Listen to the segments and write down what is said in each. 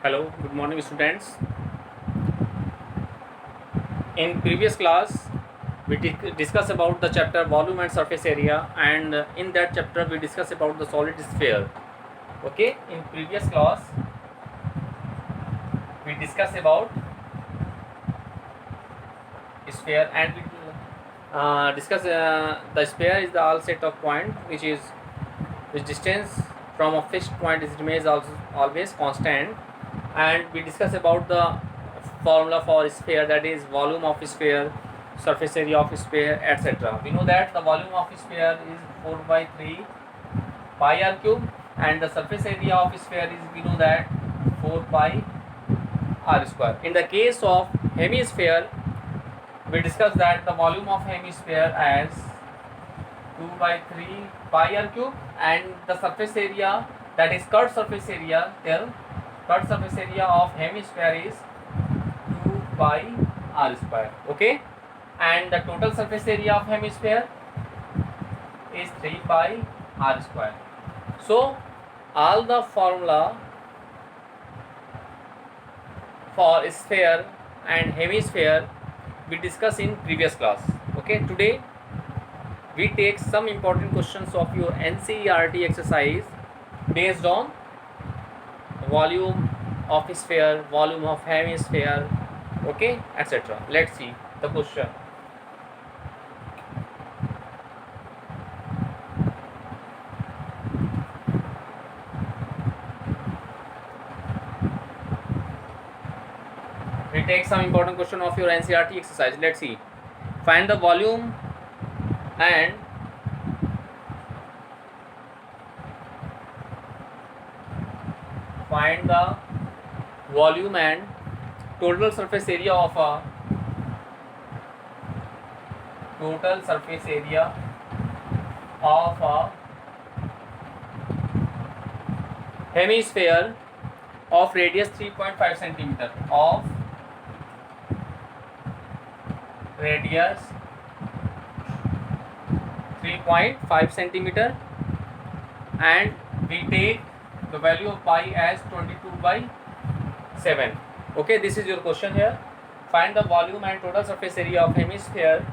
Hello, good morning students. In previous class, we discussed about the chapter volume and surface area, and in that chapter we discussed about the solid sphere. Okay, in previous class we discussed about sphere and we discuss the sphere is the all set of point which distance from a fixed point is remains also always constant, and we discuss about the formula for sphere, that is volume of sphere, surface area of sphere, etc. We know that the volume of sphere is 4 by 3 pi r cube, and the surface area of sphere is, we know that, 4 pi r square. In the case of hemisphere, we discussed that the volume of hemisphere as 2 by 3 pi r cube, and the surface area, that is curved surface area, curved surface area of hemisphere is 2 pi r square. Okay, and the total surface area of hemisphere is 3 pi r square. So all the formula for sphere and hemisphere we discussed in previous class. Okay, today we take some important questions of your NCERT exercise based on volume of sphere, volume of hemisphere, okay, etc. Let's see the question. We take some important question of your NCERT exercise. Let's see. Find the volume and total surface area of a hemisphere of radius 3.5 centimeter, of radius 3.5 centimeter, and we take the value of pi as 22 by 7. Okay, this is your question here. Find the volume and total surface area of hemisphere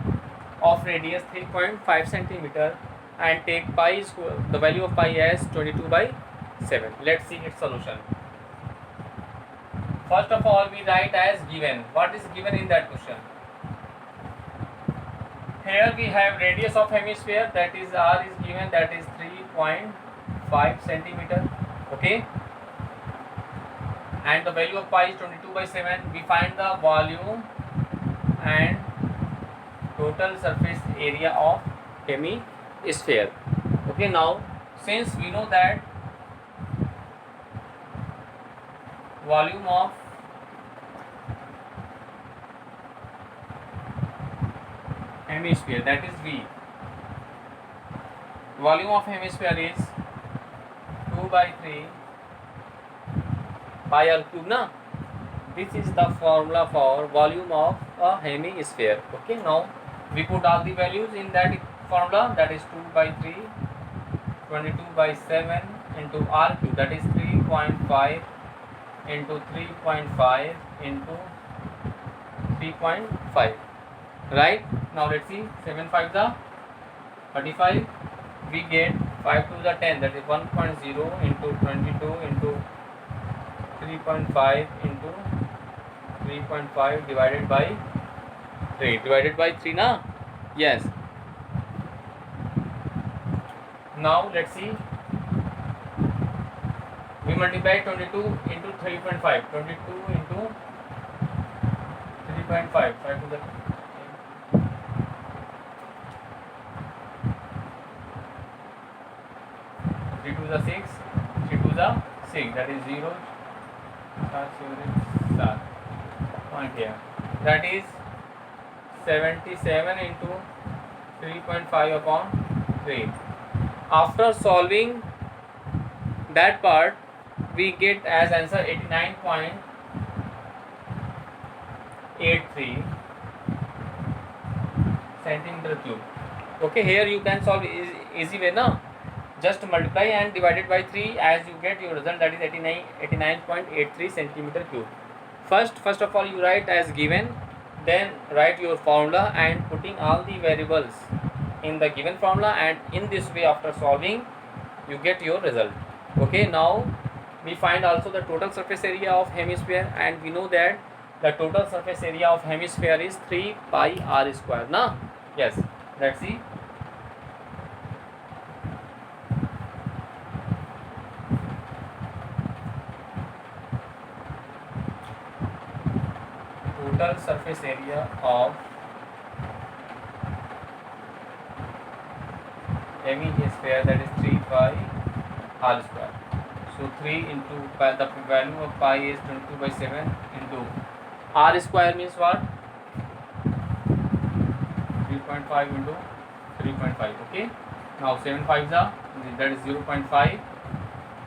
of radius 3.5 centimeter and take pi square, the value of pi as 22 by 7. Let's see its solution. First of all, we write as given. What is given in that question? Here we have radius of hemisphere, that is r is given, that is 3.5 centimeter. Okay, and the value of pi is 22 by 7. We find the volume and total surface area of hemisphere. Okay, now since we know that volume of hemisphere, that is V, volume of hemisphere is 2 by 3 pi r cube na. This is the formula for volume of a hemisphere. Okay, now we put all the values in that formula, that is 2 by 3, 22 by 7 into r cube, that is 3.5 into 3.5 into 3.5. right? Now let's see, 7 5 the 35, we get 5 to the 10, that is 1.0 into 22 into 3.5 into 3.5 divided by 3 na. Yes, now let's see, we multiply 22 into 3.5, 22 into 3.5, 5 to the 3 to the 6, 3 to the 6, that is 0, point here, that is 77 into 3.5 upon 3. After solving that part, we get as answer 89.83 centimeter cube. Okay, here you can solve easy way now. just multiply and divided by 3 as you get your result, that is 89.83 centimeter cube. First of all you write as given, then write your formula and putting all the variables in the given formula, and in this way after solving you get your result. Okay, now we find also the total surface area of hemisphere, and we know that the total surface area of hemisphere is 3 pi r square. Now yes, let's see. Total surface area of hemisphere, that is 3 pi r square. So 3 into pi, the value of pi is 22 by 7 into r square means what? 3.5 into 3.5. Okay. Now 7 5s are, that is 0.5,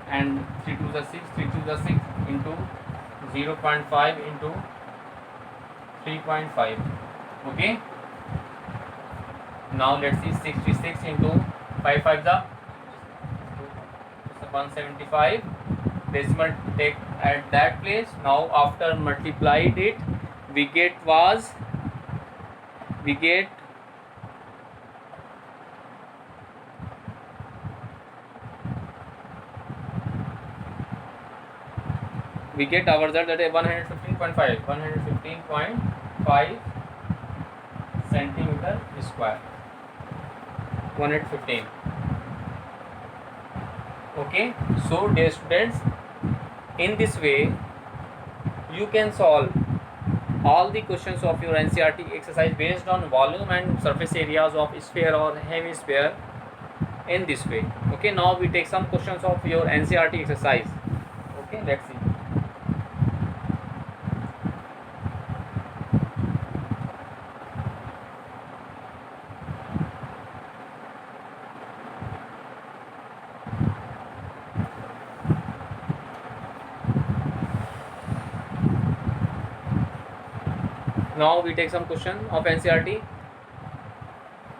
and 3 2s are 6, 3 2s are 6 into 0.5 into 3.5. Okay. Now let's see, 66 into 5 5s are 175. Decimal take at that place. Now after multiplied it, we get 115.5 our result, that is 115.5 centimeter square. 115. Okay, so dear students, in this way you can solve all the questions of your NCERT exercise based on volume and surface areas of sphere or hemisphere in this way. Okay, now we take some questions of your NCERT exercise. Okay, let's see. Now we take some question of NCERT.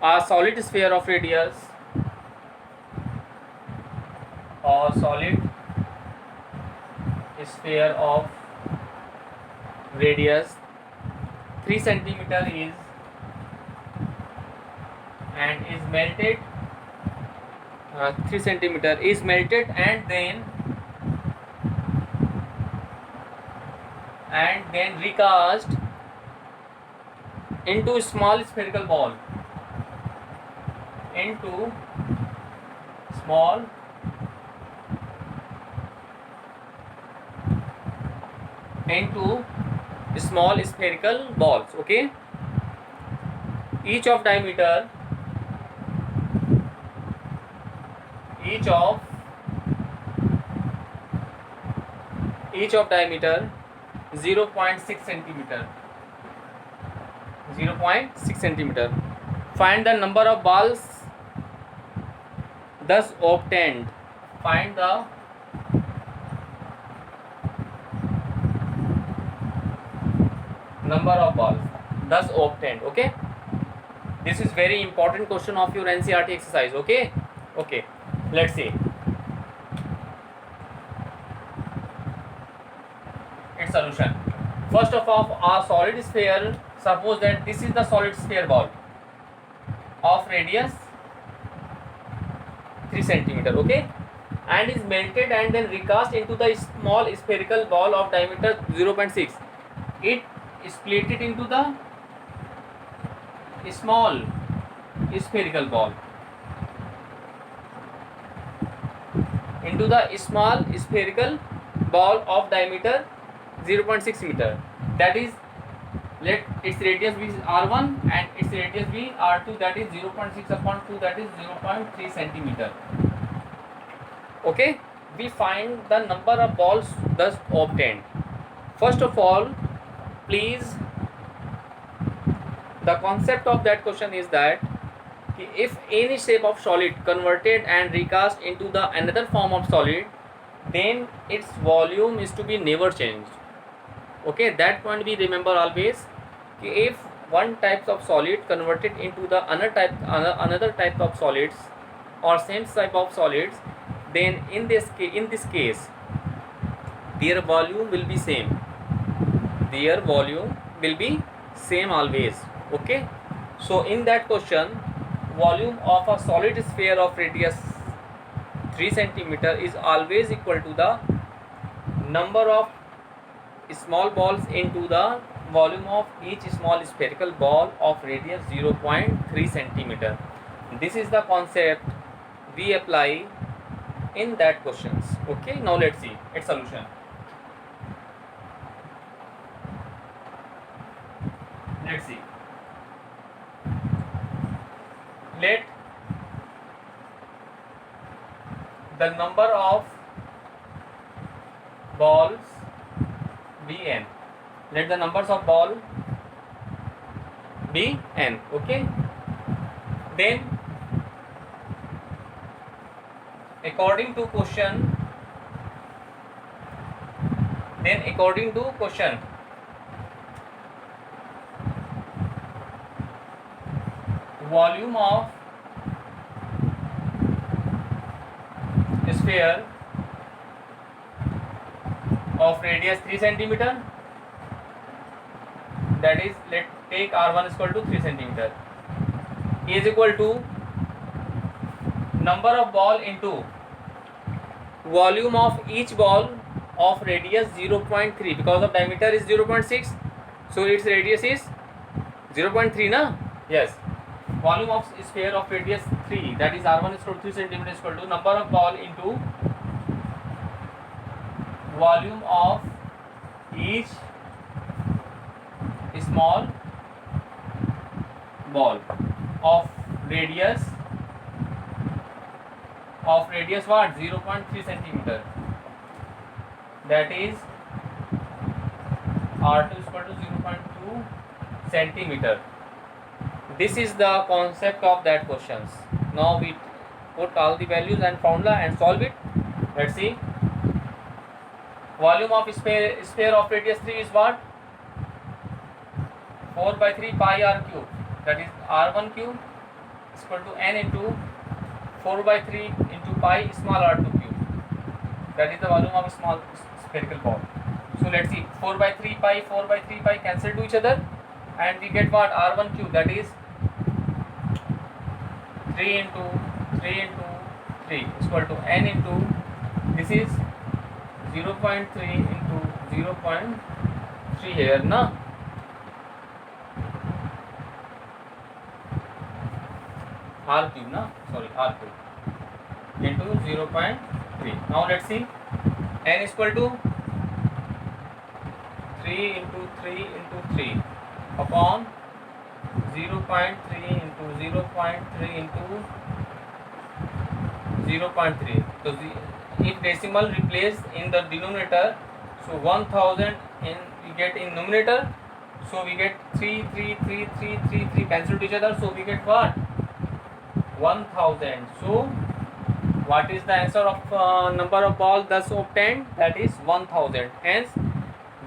A solid sphere of radius or solid sphere of radius 3 centimeter is melted. 3 centimeter is melted and then recast into small spherical ball, into small spherical balls. Okay, each of diameter 0.6 centimeter. 0.6 centimeter. Find the number of balls thus obtained. Find the number of balls thus obtained. Okay, this is very important question of your NCERT exercise. Okay, let's see its solution. First of all, a solid sphere, suppose that this is the solid sphere ball of radius 3 centimeter. Okay, and is melted and then recast into the small spherical ball of diameter 0.6. It split it into the small spherical ball, of diameter 0.6 meter. That is, let its radius be r1 and its radius be r2, that is 0.6 upon 2, that is 0.3 centimeter. Okay, we find the number of balls thus obtained. First of all, please, the concept of that question is that if any shape of solid converted and recast into the another form of solid, then its volume is to be never changed. Okay, that point we remember always. If one type of solid converted into the another type of solids, or same type of solids, then in this case their volume will be same. Their volume will be same always. Okay, so in that question, volume of a solid sphere of radius 3 centimeter is always equal to the number of small balls into the volume of each small spherical ball of radius 0.3 centimeter. This is the concept we apply in that questions. Okay, now let's see its solution. Let's see. Let the number of balls be n. Let the numbers of ball be n. Okay, then according to question, volume of sphere of radius 3 centimeter, that is, let take r1 is equal to 3 centimeter, is equal to number of ball into volume of each ball of radius 0.3, because of diameter is 0.6, so its radius is 0.3 na. Yes, volume of sphere of radius 3, that is r1 is equal to 3 centimeter, is equal to number of ball into volume of each small ball of radius what, 0.3 centimeter, that is r2 is equal to 0.2 centimeter. This is the concept of that questions. Now we put all the values and formula and solve it. Let's see. Volume of sphere of radius 3 is what? 4 by 3 pi r cube, that is r1 cube is equal to n into 4 by 3 into pi small r2 cube, that is the volume of small spherical ball. So let's see, 4 by 3 pi cancel to each other, and we get what? r1 cube, that is 3 into 3 into 3 is equal to n into, this is 0.3 into 0.3 here na, r cube na, sorry, r cube into 0.3. Now let's see, n is equal to 3 into 3 into 3 upon 0.3 into 0.3 into 0.3. So if decimal replaced in the denominator, so 1000 we get in numerator, so we get 3 cancel to each other, so we get what? 1000. So what is the answer of number of balls thus obtained? That is 1000. Hence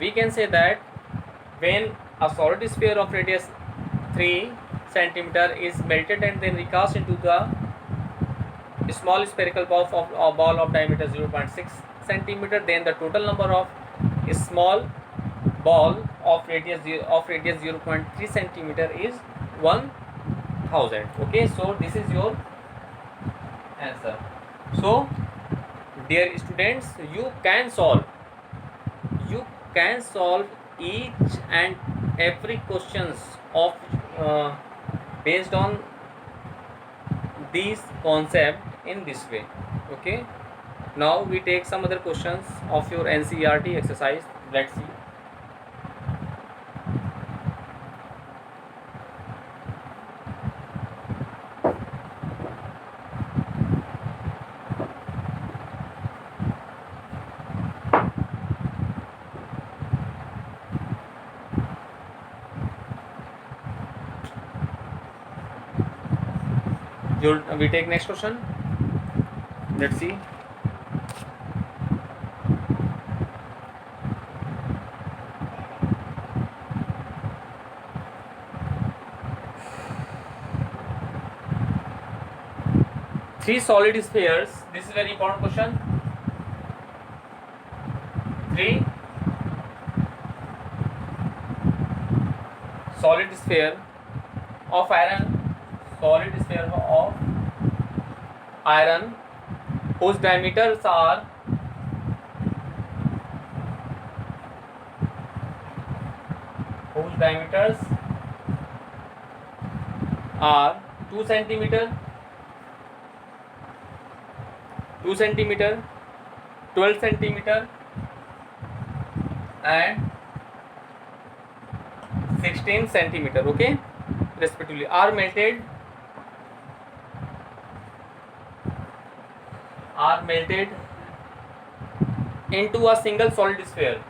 we can say that when a solid sphere of radius 3 centimeter is melted and then recast into the small spherical ball of diameter 0.6 centimeter, then the total number of small ball of radius 0.3 centimeter is 1000. Okay, so this is your answer. So dear students, you can solve each and every questions of based on these concept in this way. Okay, now we take some other questions of your NCERT exercise. Let's see. We take next question. Let's see. 3 solid spheres. This is very important question. 3 solid sphere of iron, solid sphere of iron whose diameters are whose diameters are 2 centimeter, 2 centimeter, 12 centimeter and 16 centimeter, okay, respectively, are melted into a single solid sphere.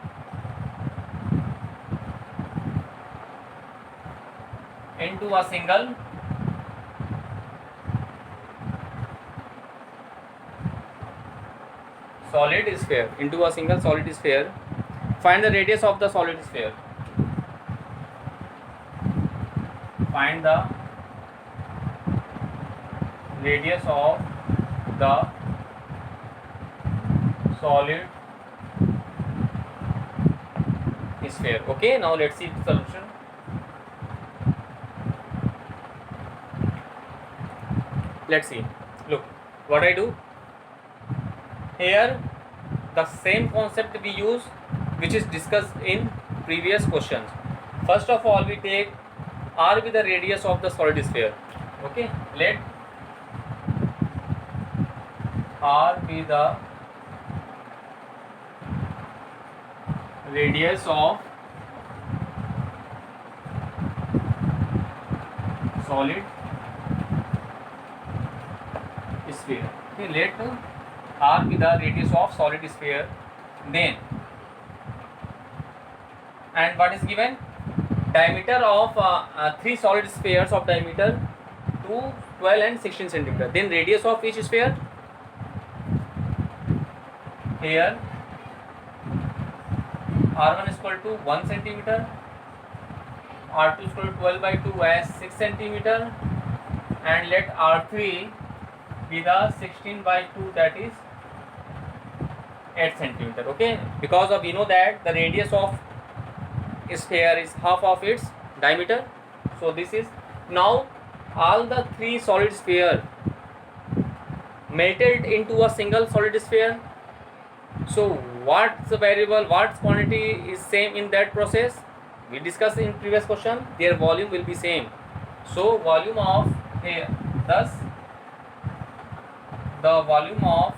Into a single solid sphere. Into a single solid sphere. Find the radius of the solid sphere. Find the radius of the solid sphere. Okay, now let's see the solution. Let's see. Look, what I do here, the same concept we use which is discussed in previous questions. First of all, we take R be the radius of the solid sphere. Okay, let R be the radius of solid sphere. Okay, let R be the radius of solid sphere. Then, and what is given? Diameter of 3 solid spheres of diameter 2, 12 and 16 centimeter. Then radius of each sphere. Here R1 is equal to 1 centimeter, R2 is equal to 12 by 2 as 6 centimeter, and let R3 be the 16 by 2, that is 8 centimeter. Okay, because of we know that the radius of sphere is half of its diameter. So this is now all the 3 solid sphere melted into a single solid sphere. So what's the variable, what's quantity is same in that process? We discussed in previous question. Their volume will be same. So volume of here, thus the volume of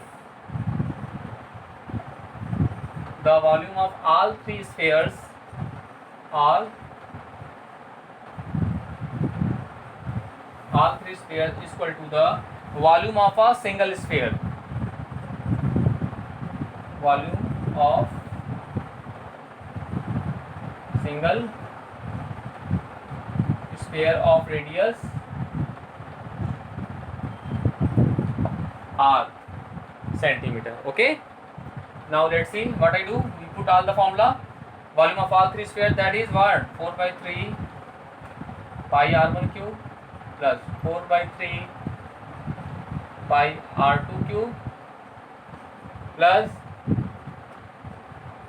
all 3 spheres, all 3 spheres is equal to the volume of a single sphere. Volume of single sphere of radius R centimeter. Okay, now let's see what I do. We put all the formula. Volume of all 3 spheres, that is what? 4 by 3 pi R1 cube plus 4 by 3 pi R2 cube plus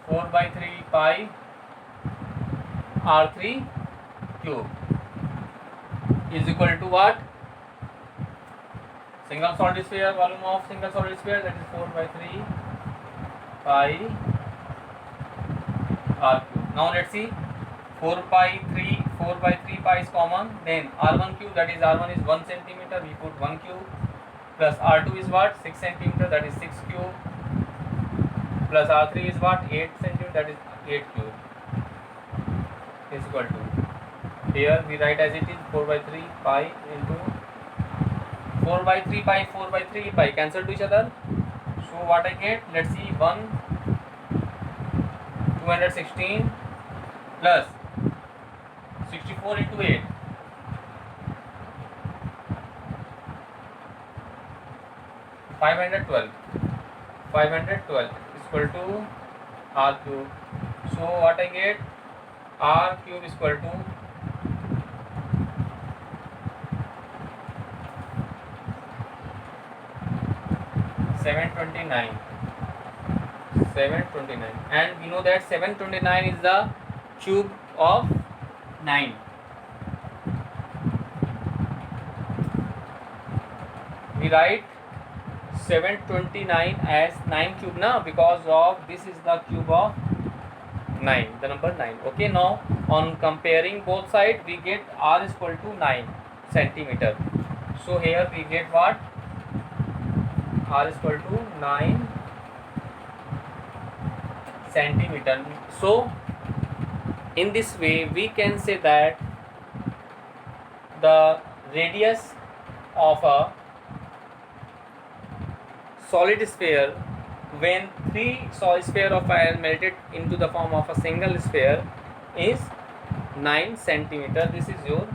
4 by 3 pi R3 cube is equal to what? Single solid sphere, volume of single solid sphere, that is 4 by 3 pi R cube. Now let's see, 4 by 3 pi is common, then R1 cube, that is R1 is 1 centimeter, we put 1 cube, plus R2 is what? 6 centimeter, that is 6 cube, plus R3 is what? 8 centimeter, that is 8 cube, is equal to, here we write as it is 4 by 3 pi into 4 by 3 pi, 4 by 3 pi cancel to each other. So what I get? Let's see, 216 plus 64 into 8. 512 is equal to R cube. So what I get? R cube is equal to 512 729. 729, and we know that 729 is the cube of 9. We write 729 as 9 cube now, because of this is the cube of 9, the number 9. Okay, now on comparing both sides we get r is equal to 9 centimeter. So here we get what? R is equal to 9 centimeter. So in this way we can say that the radius of a solid sphere, when 3 solid sphere of iron melted into the form of a single sphere, is 9 centimeter. This is your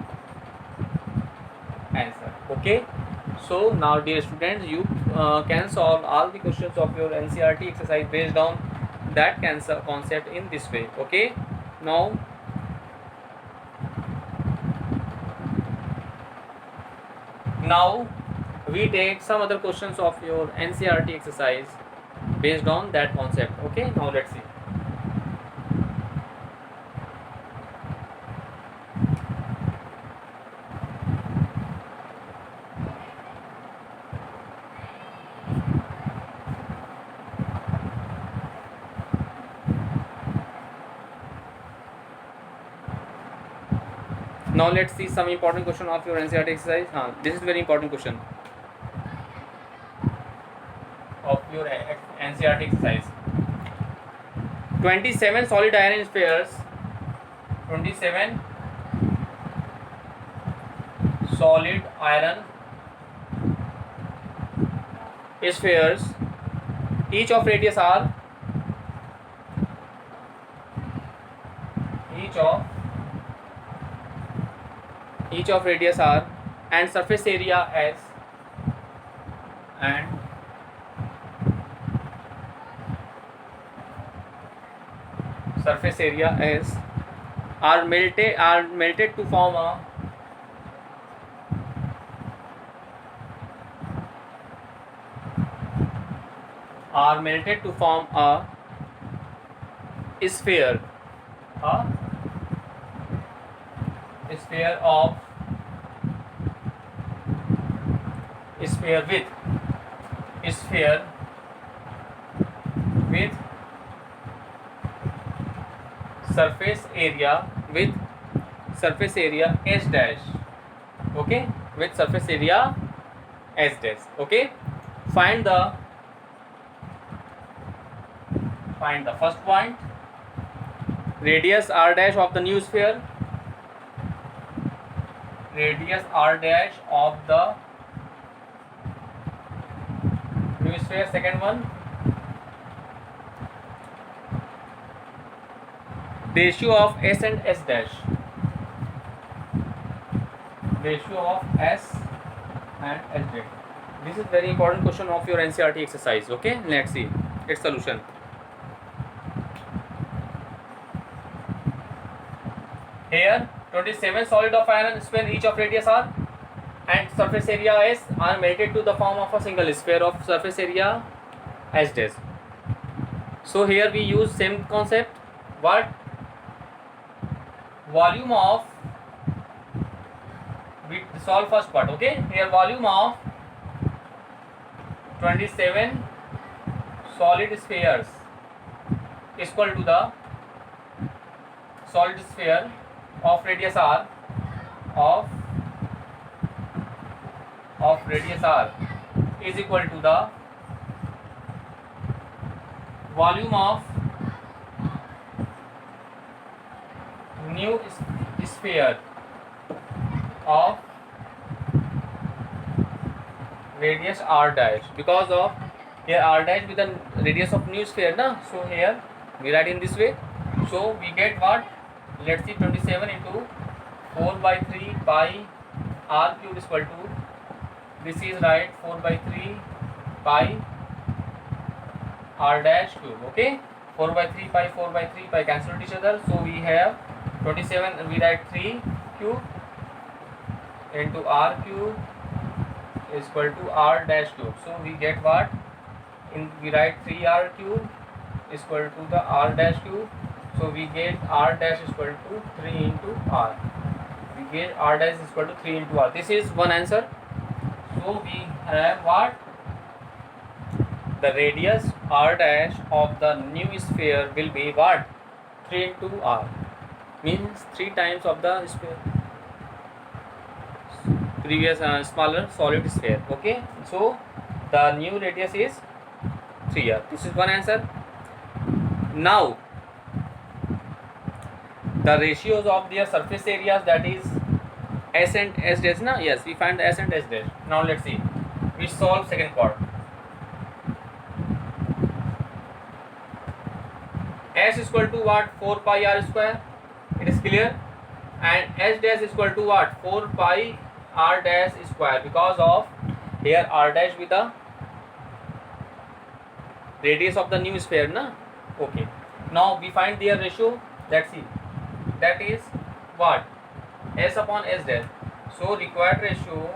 answer. Okay, so now dear students, you can solve all the questions of your NCERT exercise based on that concept in this way. Okay, now we take some other questions of your NCERT exercise based on that concept. Okay, now let's see. Now let's see some important question of your NCERT exercise. This is very important question of your NCERT exercise. 27 solid iron spheres. 27 solid iron spheres, each of radius r, each of radius r, and surface area s, and surface area s are melted to form a sphere, with surface area s dash. Okay, with surface area s dash. Okay, find the first point, radius r dash of the new sphere, radius r dash of the new sphere. Second one, ratio of s and s dash, ratio of s and s dash. This is very important question of your NCERT exercise. Okay, let's see its solution. Here 27 solid of iron sphere, each of radius r and surface area s, are melted to the form of a single sphere of surface area s dash. So here we use same concept. What? Volume of, we solve first part. Okay, here volume of 27 solid spheres is equal to the solid sphere of radius r is equal to the volume of new sphere of radius r dash, because of here r dash with the radius of new sphere na, so here we write in this way. So we get what? Let's see, 27 into 4 by 3 pi r cube is equal to, this is right, 4 by 3 pi r dash cube. Okay, 4 by 3 pi, 4 by 3 pi cancel each other, so we have 27, we write 3 cube into r cube is equal to r dash cube. So we get what? we write 3r cube is equal to the r dash cube. So we get r dash is equal to 3 into r. We get r dash is equal to 3 into r. This is one answer. So we have what? The radius r dash of the new sphere will be what? 3 into r. Means 3 times of the sphere. Previous smaller solid sphere. Okay. So the new radius is 3r. This is one answer. Now the ratios of their surface areas, that is S and S dash na? Yes, we find the S and S dash. Now let's see. We solve second part. S is equal to what? 4 pi r square. It is clear. And S dash is equal to what? 4 pi r dash square, because of here r dash with the radius of the new sphere na? Okay. Now we find their ratio. Let's see. That is what? S upon S dash. So required ratio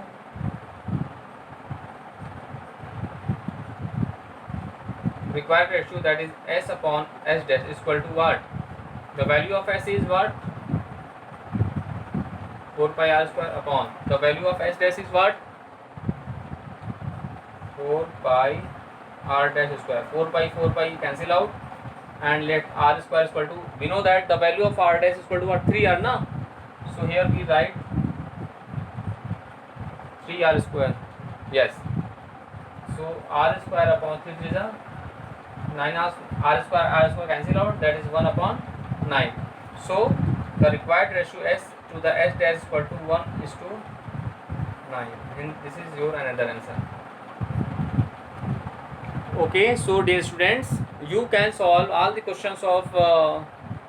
that is S upon S dash is equal to what? The value of S is what? 4 pi r square upon the value of S dash is what? 4 pi r dash square. 4 pi cancel out, and let r square is equal to, we know that the value of r dash is equal to what? 3r na? So here we write 3r square. Yes. So r square upon 3 is a 9r, r square cancel out, that is 1 upon 9. So the required ratio S to the S dash is equal to 1 is to 9. And this is your another answer. Okay, so dear students, you can solve all the questions of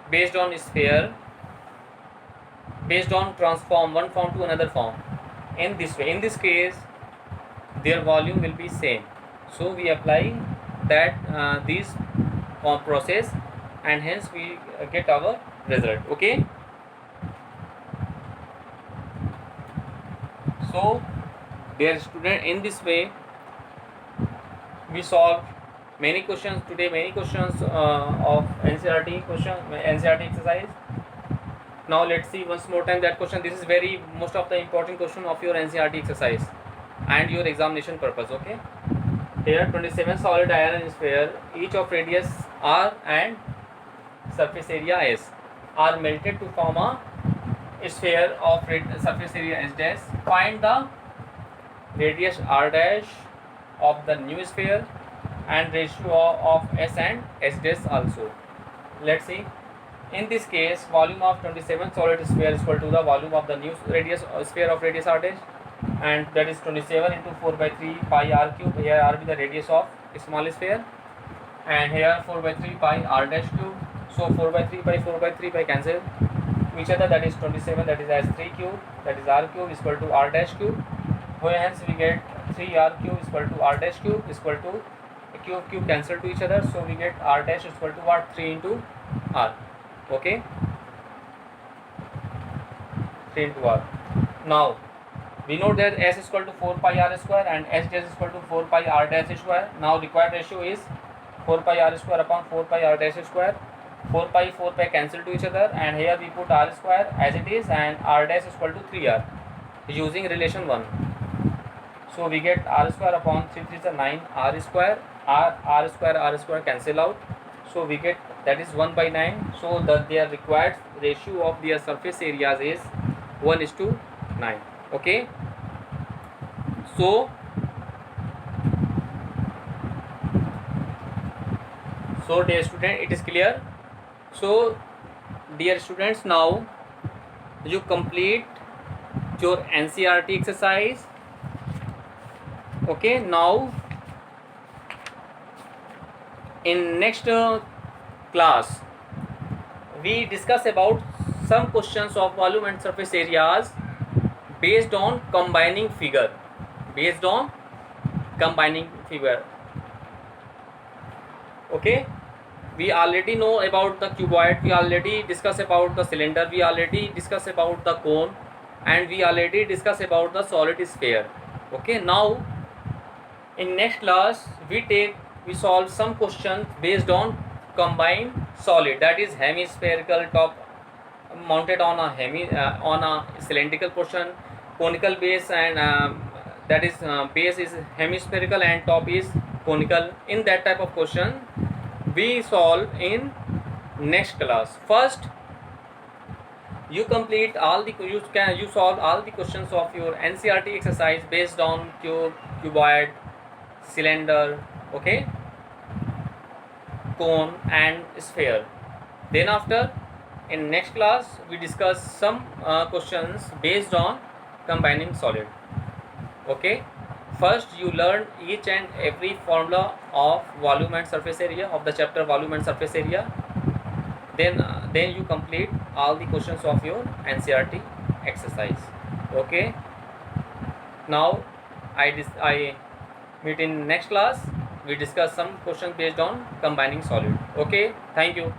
based on sphere, based on transform one form to another form in this way. In this case, their volume will be same. So we apply that this process, and hence we get our result. Okay. So dear student, in this way we solve many questions today, many questions of NCERT exercise. Now let's see once more time that question. This is very most of the important question of your NCERT exercise and your examination purpose. Okay. Here 27 solid iron sphere, each of radius r and surface area s, are melted to form a sphere of surface area s dash. Find the radius r dash of the new sphere and ratio of s and s dash also. Let's see. In this case, volume of 27 solid sphere is equal to the volume of the new radius sphere of radius r dash, and that is 27 into 4 by 3 pi r cube. Here r be the radius of small sphere, and here 4 by 3 pi r dash cube. So 4 by 3 by 4 by 3 by cancel to each other, that is 27, that is as 3 cube, that is r cube is equal to r dash cube. Hence we get 3r cube is equal to r dash cube is equal to cube cancel to each other. So we get r dash is equal to what? 3 into r. Okay, 3 into r. Now we know that s is equal to 4 pi r square and s dash is equal to 4 pi r dash square. Now required ratio is 4 pi r square upon 4 pi r dash square. 4 pi cancel to each other, and here we put r square as it is, and r dash is equal to 3r using relation 1. So we get r square upon 3 is a 9 r square, r square cancel out. So we get that is 1 by 9. So their required ratio of their surface areas is 1:9. Okay. So dear student, it is clear. So dear students, now you complete your NCERT exercise. Okay, now in next class we discuss about some questions of volume and surface areas based on combining figure. Okay, we already know about the cuboid, we already discuss about the cylinder, we already discuss about the cone, and we already discuss about the solid sphere. Okay, now in next class we take we solve some questions based on combined solid, that is hemispherical top mounted on a cylindrical portion, conical base, and that is base is hemispherical and top is conical. In that type of question we solve in next class. First you complete all the you solve all the questions of your NCERT exercise based on cube, cuboid, cylinder, okay, cone and sphere. Then after, in next class we discuss some questions based on combining solid. Okay, first you learn each and every formula of volume and surface area of the chapter volume and surface area. Then you complete all the questions of your NCERT exercise. Okay, now I meet in next class. We discuss some questions based on combining solid. Okay, thank you.